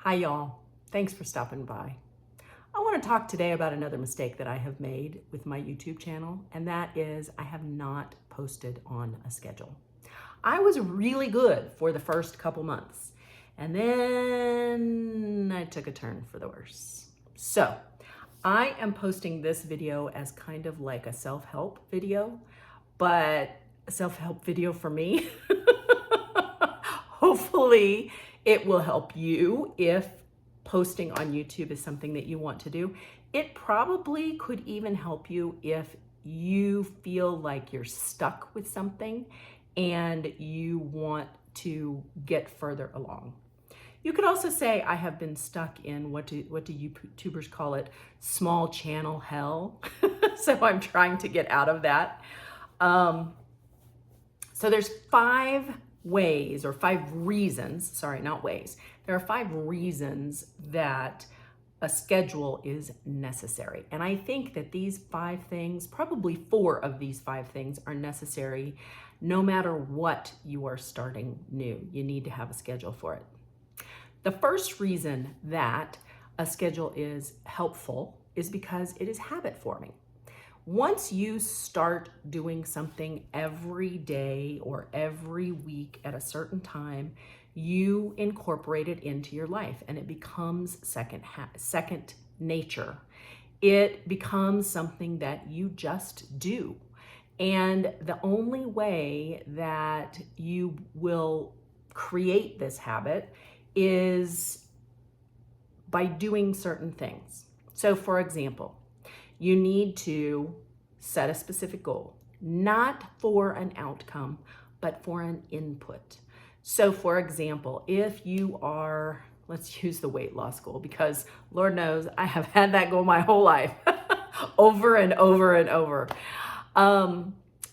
Hi y'all, thanks for stopping by. I want to talk today about another mistake that I have made with my YouTube channel, and that is I have not posted on a schedule. I was really good for the first couple months, and then I took a turn for the worse. So I am posting this video as kind of like a self-help video, but a self-help video for me. Hopefully it will help you if posting on YouTube is something that you want to do. It probably could even help you if you feel like you're stuck with something and you want to get further along. You could also say I have been stuck in what do YouTubers call it, small channel hell. So I'm trying to get out of that. So there's 5 ways or 5 reasons, sorry, not ways. There are 5 reasons that a schedule is necessary. And I think that these 5 things, probably 4 of these 5 things are necessary no matter what you are starting new. You need to have a schedule for it. The first reason that a schedule is helpful is because it is habit forming. Once you start doing something every day or every week at a certain time, you incorporate it into your life and it becomes second nature. It becomes something that you just do. And the only way that you will create this habit is by doing certain things. So for example, you need to set a specific goal, not for an outcome, but for an input. So for example, if you are, let's use the weight loss goal, because Lord knows I have had that goal my whole life over and over and over.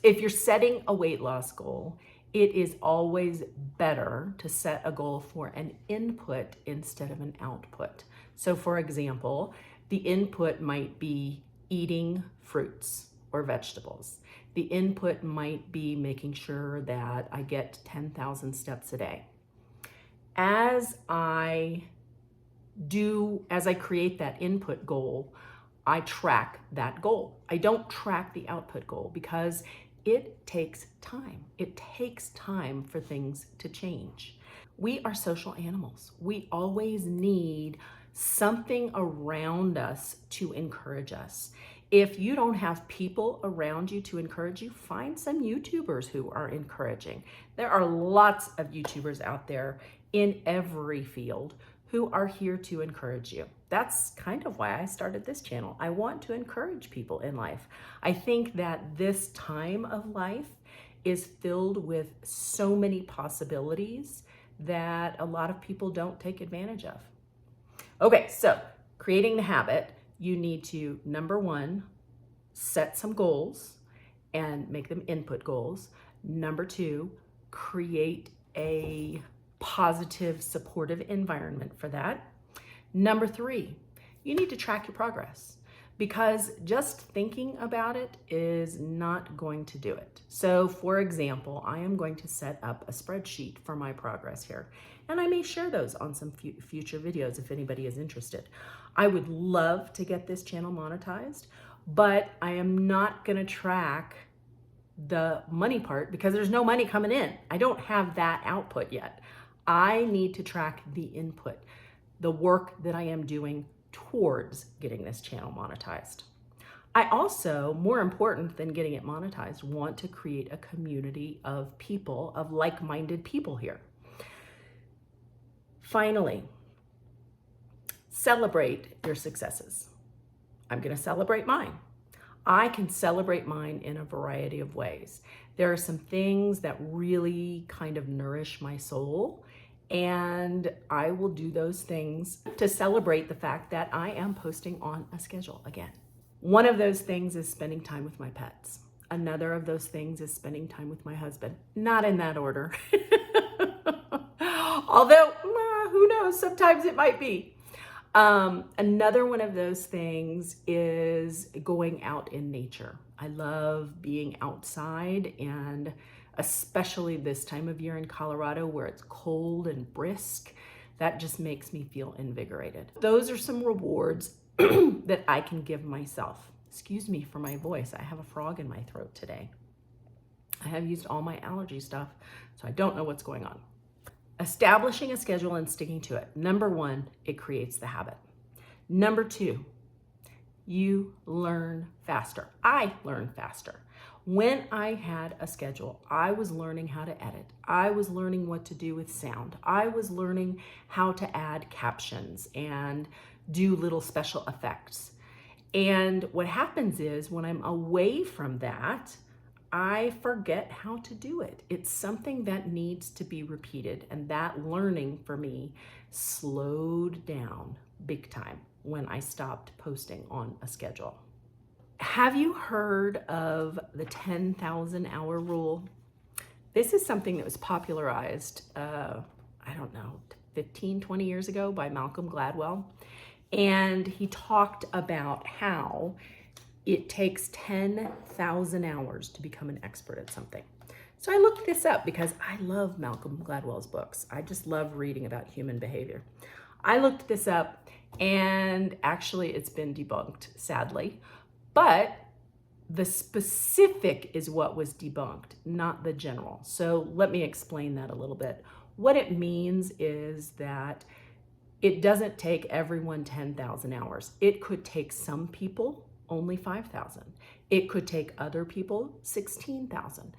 If you're setting a weight loss goal, it is always better to set a goal for an input instead of an output. So for example, the input might be eating fruits or vegetables. The input might be making sure that I get 10,000 steps a day. As I create that input goal, I track that goal. I don't track the output goal because it takes time. It takes time for things to change. We are social animals. We always need something around us to encourage us. If you don't have people around you to encourage you, find some YouTubers who are encouraging. There are lots of YouTubers out there in every field who are here to encourage you. That's kind of why I started this channel. I want to encourage people in life. I think that this time of life is filled with so many possibilities that a lot of people don't take advantage of. Okay, so creating the habit, you need to, number 1, set some goals and make them input goals. Number 2, create a positive, supportive environment for that. Number 3, you need to track your progress because just thinking about it is not going to do it. So for example, I am going to set up a spreadsheet for my progress here, and I may share those on some future videos if anybody is interested. I would love to get this channel monetized, but I am not gonna track the money part because there's no money coming in. I don't have that output yet. I need to track the input, the work that I am doing towards getting this channel monetized. I also, more important than getting it monetized, want to create a community of people, of like-minded people here. Finally, celebrate your successes. I'm going to celebrate mine. I can celebrate mine in a variety of ways. There are some things that really kind of nourish my soul, and I will do those things to celebrate the fact that I am posting on a schedule again. One of those things is spending time with my pets. Another of those things is spending time with my husband. Not in that order. Although, who knows, sometimes it might be. Another one of those things is going out in nature. I love being outside, and especially this time of year in Colorado where it's cold and brisk. That just makes me feel invigorated. Those are some rewards that I can give myself. Excuse me for my voice. I have a frog in my throat today. I have used all my allergy stuff, so I don't know what's going on. Establishing a schedule and sticking to it. Number one, it creates the habit. Number two, you learn faster. I learn faster. When I had a schedule, I was learning how to edit. I was learning what to do with sound. I was learning how to add captions and do little special effects. And what happens is when I'm away from that, I forget how to do it. It's something that needs to be repeated. And that learning for me slowed down big time when I stopped posting on a schedule. Have you heard of the 10,000 hour rule? This is something that was popularized, 15, 20 years ago by Malcolm Gladwell. And he talked about how it takes 10,000 hours to become an expert at something. So I looked this up because I love Malcolm Gladwell's books. I just love reading about human behavior. I looked this up and actually it's been debunked, sadly. But the specific is what was debunked, not the general. So let me explain that a little bit. What it means is that it doesn't take everyone 10,000 hours. It could take some people only 5,000. It could take other people 16,000.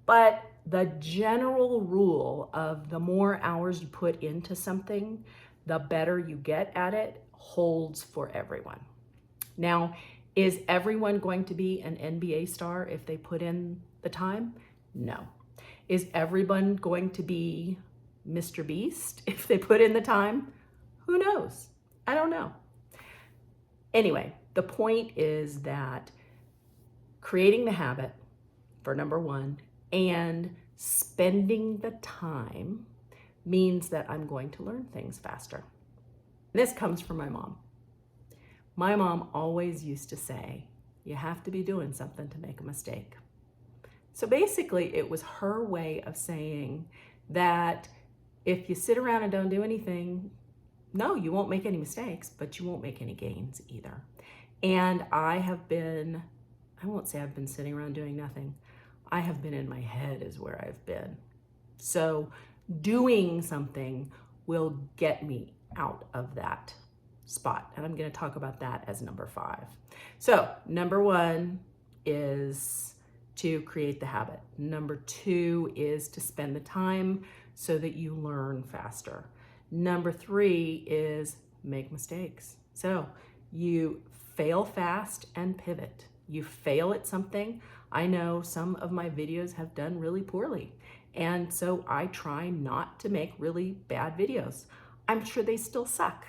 But the general rule of the more hours you put into something, the better you get at it, holds for everyone. Now, is everyone going to be an NBA star if they put in the time? No. Is everyone going to be Mr. Beast if they put in the time? Who knows? I don't know. Anyway, the point is that creating the habit for number one and spending the time means that I'm going to learn things faster. This comes from my mom. My mom always used to say, you have to be doing something to make a mistake. So basically, it was her way of saying that if you sit around and don't do anything, no, you won't make any mistakes, but you won't make any gains either. And I won't say I've been sitting around doing nothing. I have been in my head is where I've been. So doing something will get me out of that spot. And I'm going to talk about that as number 5. So number 1 is to create the habit. Number 2 is to spend the time so that you learn faster. Number 3 is make mistakes. So you fail fast and pivot. You fail at something. I know some of my videos have done really poorly. And so I try not to make really bad videos. I'm sure they still suck.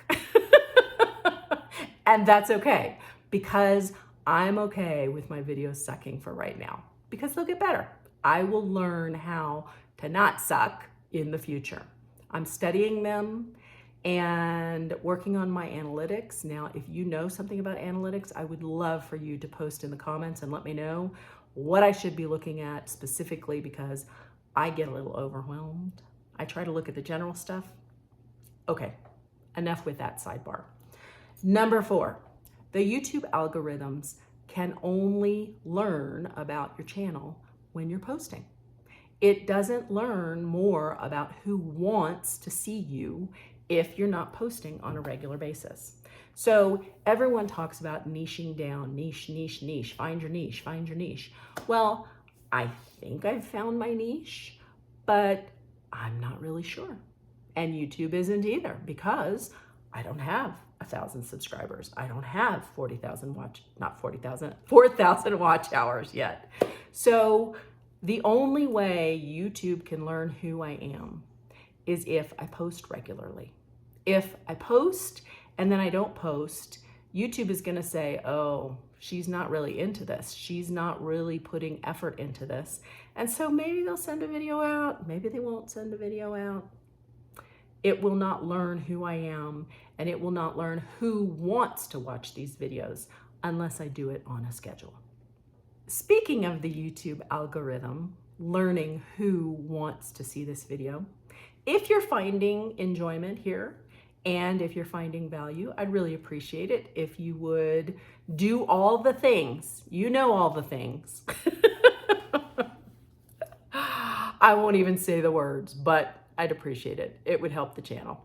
And that's okay, because I'm okay with my videos sucking for right now, because they'll get better. I will learn how to not suck in the future. I'm studying them and working on my analytics. Now, if you know something about analytics, I would love for you to post in the comments and let me know what I should be looking at specifically, because I get a little overwhelmed. I try to look at the general stuff. Okay, enough with that sidebar. Number 4, the YouTube algorithms can only learn about your channel when you're posting. It doesn't learn more about who wants to see you if you're not posting on a regular basis. So everyone talks about niching down, niche, niche, niche, find your niche, find your niche. Well, I think I've found my niche, but I'm not really sure. And YouTube isn't either, because I don't have 1,000 subscribers. I don't have 4,000 watch hours yet. So the only way YouTube can learn who I am is if I post regularly. If I post and then I don't post, YouTube is going to say, oh, she's not really into this. She's not really putting effort into this. And so maybe they'll send a video out. Maybe they won't send a video out. It will not learn who I am, and it will not learn who wants to watch these videos unless I do it on a schedule. Speaking of the YouTube algorithm, learning who wants to see this video, If you're finding enjoyment here, and if you're finding value, I'd really appreciate it if you would do all the things. You know all the things. I won't even say the words, but I'd appreciate it. It would help the channel.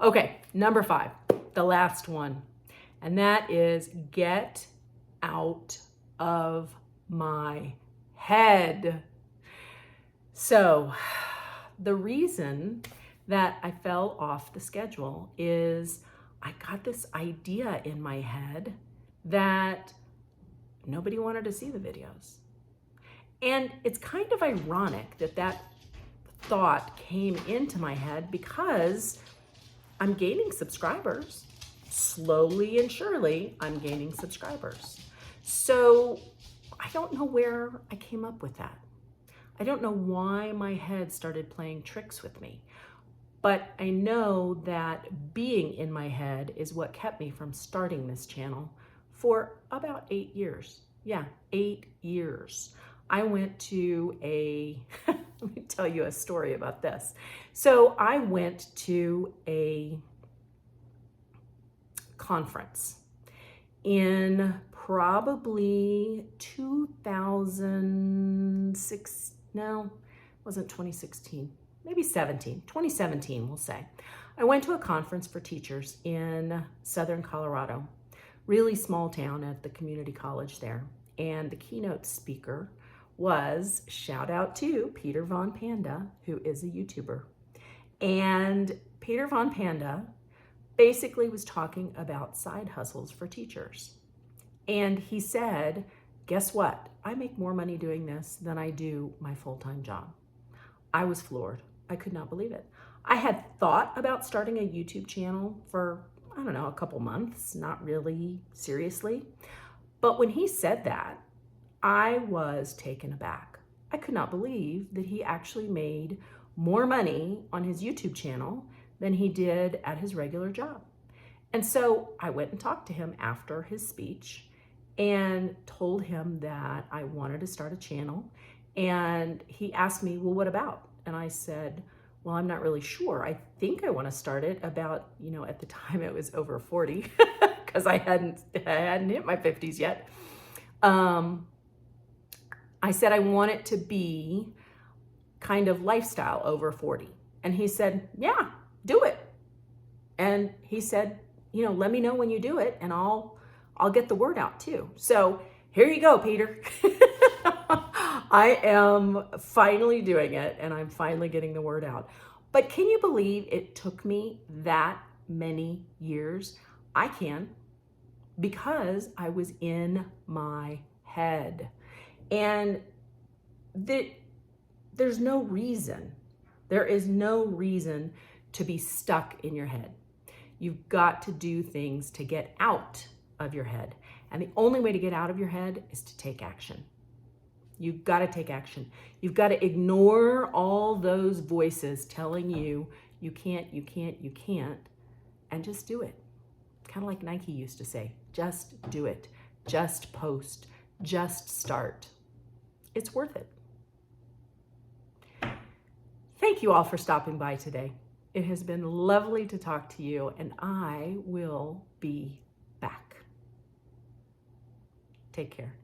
Okay, number 5, the last one, and that is get out of my head. So the reason that I fell off the schedule is I got this idea in my head that nobody wanted to see the videos. And it's kind of ironic that that thought came into my head because I'm gaining subscribers. Slowly and surely, I'm gaining subscribers. So I don't know where I came up with that. I don't know why my head started playing tricks with me. But I know that being in my head is what kept me from starting this channel for about 8 years. Yeah, 8 years. I went to let me tell you a story about this. So I went to a conference in probably 2006, no, it wasn't 2016, maybe 2017, we'll say. I went to a conference for teachers in Southern Colorado, really small town at the community college there. And the keynote speaker was, shout out to Peter Von Panda, who is a YouTuber. And Peter Von Panda basically was talking about side hustles for teachers. And he said, guess what? I make more money doing this than I do my full-time job. I was floored. I could not believe it. I had thought about starting a YouTube channel for, I don't know, a couple months, not really seriously. But when he said that, I was taken aback. I could not believe that he actually made more money on his YouTube channel than he did at his regular job. And so I went and talked to him after his speech and told him that I wanted to start a channel. And he asked me, well, what about? And I said, well, I'm not really sure. I think I want to start it about, at the time it was over 40 because I hadn't hit my 50s yet. I said, I want it to be kind of lifestyle over 40. And he said, yeah, do it. And he said, let me know when you do it and I'll get the word out too. So here you go, Peter. I am finally doing it and I'm finally getting the word out. But can you believe it took me that many years? I can, because I was in my head. And there's no reason. There is no reason to be stuck in your head. You've got to do things to get out of your head. And the only way to get out of your head is to take action. You've got to take action. You've got to ignore all those voices telling you, you can't, and just do it. Kind of like Nike used to say, just do it. Just post. Just start. It's worth it. Thank you all for stopping by today. It has been lovely to talk to you, and I will be back. Take care.